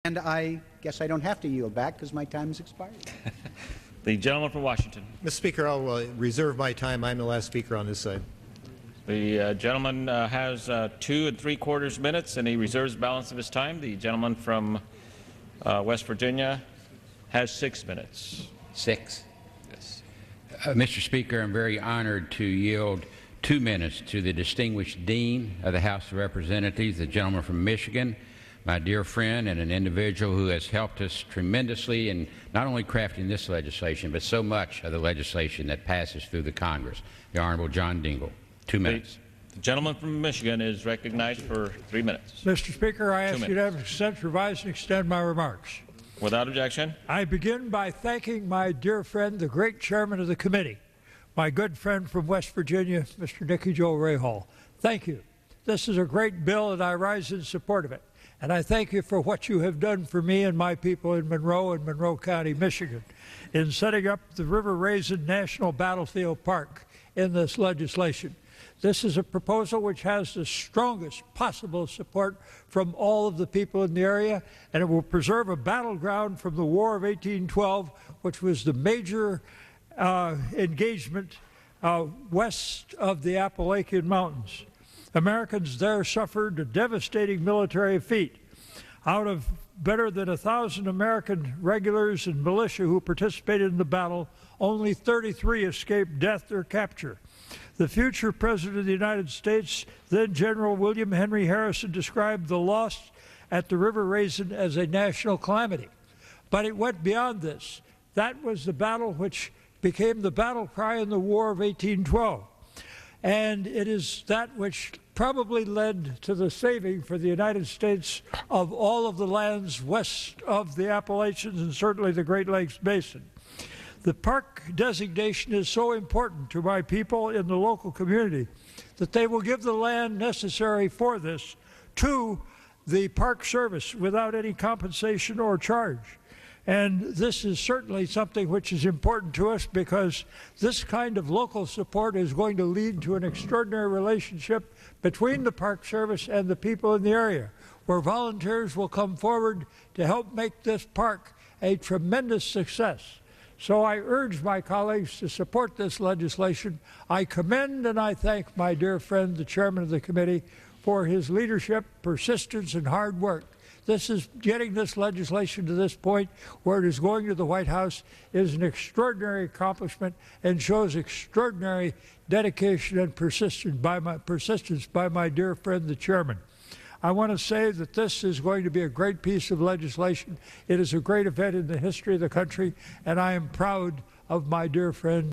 And I guess I don't have to yield back because my time has expired. The gentleman from Washington. Mr. Speaker, I'll reserve my time. I'm the last speaker on this side. The gentleman has 2 3/4 minutes, and he reserves the balance of his time. The gentleman from West Virginia has 6 minutes. 6. Yes. Mr. Speaker, I'm very honored to yield 2 minutes to the distinguished Dean of the House of Representatives, the gentleman from Michigan, my dear friend and an individual who has helped us tremendously in not only crafting this legislation, but so much of the legislation that passes through the Congress, the Honorable John Dingell. 2 minutes. The gentleman from Michigan is recognized for 3 minutes. Mr. Speaker, I ask you to have consent to revise and extend my remarks. Without objection. I begin by thanking my dear friend, the great chairman of the committee, my good friend from West Virginia, Mr. Nicky Joe Rahal. Thank you. This is a great bill, and I rise in support of it. And I thank you for what you have done for me and my people in Monroe and Monroe County, Michigan, in setting up the Raisin National Battlefield Park in this legislation. This is a proposal which has the strongest possible support from all of the people in the area, and it will preserve a battleground from the War of 1812, which was the major engagement west of the Appalachian Mountains. Americans there suffered a devastating military defeat. Out of better than 1,000 American regulars and militia who participated in the battle, only 33 escaped death or capture. The future President of the United States, then General William Henry Harrison, described the loss at the River Raisin as a national calamity. But it went beyond this. That was the battle which became the battle cry in the War of 1812. And it is that which probably led to the saving for the United States of all of the lands west of the Appalachians and certainly the Great Lakes Basin. The park designation is so important to my people in the local community that they will give the land necessary for this to the Park Service without any compensation or charge. And this is certainly something which is important to us because this kind of local support is going to lead to an extraordinary relationship between the Park Service and the people in the area, where volunteers will come forward to help make this park a tremendous success. So I urge my colleagues to support this legislation. I commend and I thank my dear friend, the chairman of the committee, for his leadership, persistence, and hard work. This is getting this legislation to this point where it is going to the White House is an extraordinary accomplishment and shows extraordinary dedication and persistence by my dear friend, the chairman. I want to say that this is going to be a great piece of legislation. It is a great event in the history of the country, and I am proud of my dear friend.